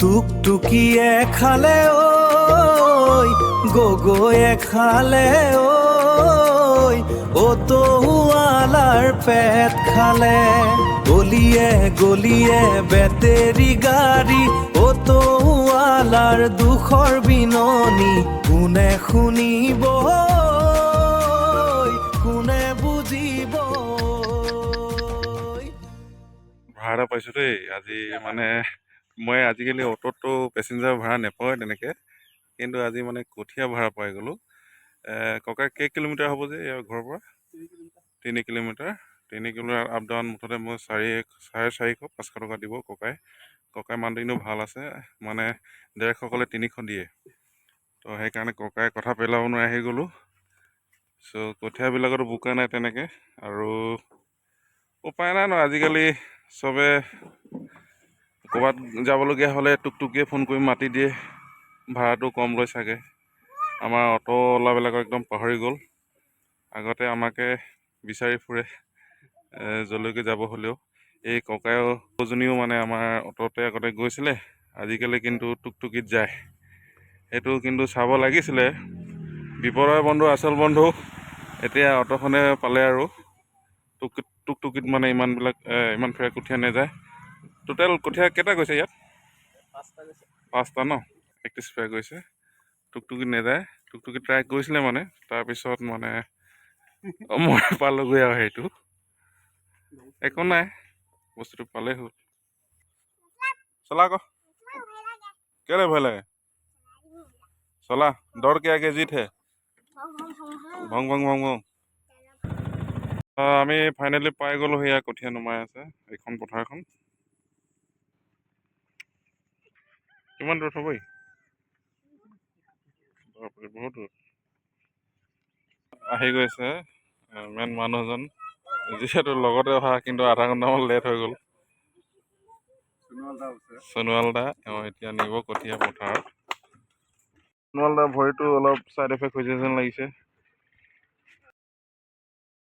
টুকটুকিয়ে খালে ওই গগৈয়ে খালে ওই ও তহুৱালাৰ পেট খালে গলিয়ে গলিয়ে বেটেৰী গাড়ী ও তহুৱালাৰ দুখৰ বিননি কোনে শুনিব কোনে বুজিব। ভাড়া পাইছোঁ দেই আজি মানে মই আজিকালি অ'টোততো পেচেঞ্জাৰ ভাড়া নাপাওঁৱে তেনেকৈ, কিন্তু আজি মানে কঠীয়া ভাড়া পাই গ'লোঁ। ককাই কেই কিলোমিটাৰ হ'ব যে ইয়াৰ ঘৰৰ পৰা? 3 কিলোমিটাৰ। 3 কিলোমিটাৰ আপ ডাউন মুঠতে মই 450-500 টকা দিব ককাই মানুহটো এনেও ভাল আছে, মানে 150 ক'লে 300 দিয়ে। তো সেইকাৰণে ককাই কথা পেলাব নোৱাৰি আহি গ'লোঁ। চ' কঠীয়াবিলাকতো বোকা নাই তেনেকৈ, আৰু উপায় নাই ন, আজিকালি চবে ক'ৰবাত যাবলগীয়া হ'লে টুকটুকিয়ে ফোন কৰি মাতি দিয়ে, ভাড়াটো কম লয় চাগে। আমাৰ অ'টোৱালাবিলাকক একদম পাহৰি গ'ল। আগতে আমাকে বিচাৰি ফুৰে যলৈকে যাব হ'লেও। এই ককায়জনীও মানে আমাৰ অ'টোতে আগতে গৈছিলে, আজিকালি কিন্তু টুকটুকিত যায়। সেইটো কিন্তু চাব লাগিছিলে। বিপদৰ বন্ধু আচল বন্ধু এতিয়া অ'টোখনে পালে আৰু। টুকটুকিত মানে ইমান ফেৰ কঠীয়া নাযায়। টোটেল কঠীয়া কেইটা গৈছে ইয়াত? 5টা ন? 31 ফেৰ গৈছে। টুকটুকিত নাযায়। টুকটুকিত ট্ৰাই কৰিছিলে মানে, তাৰপিছত মানে মই পালোগৈ আৰু সেইটো। একো নাই, বস্তুটো পালেই হ'ল। চলা আকৌ, কেলে ভয় লাগে? চলা, দৌड़ के आगे जीत है। ভং ভং ভং ভং। আমি ফাইনেলি পাই গ'লো, সেয়া কঠীয়া নমাই আছে এইখন পথাৰখন। কিমান দূৰত হ'বই? বহুত দূৰ আহি গৈছে মেইন মানুহজন, যিহেতু লগতে অহা, কিন্তু আধা ঘণ্টামান লেট হৈ গ'ল। সোণোৱাল দা এতিয়া নিব কঠীয়া পথাৰত। সোণোৱাল দা ভৰিটো অলপ ছাইড এফেক্ট হৈছে যেন লাগিছে।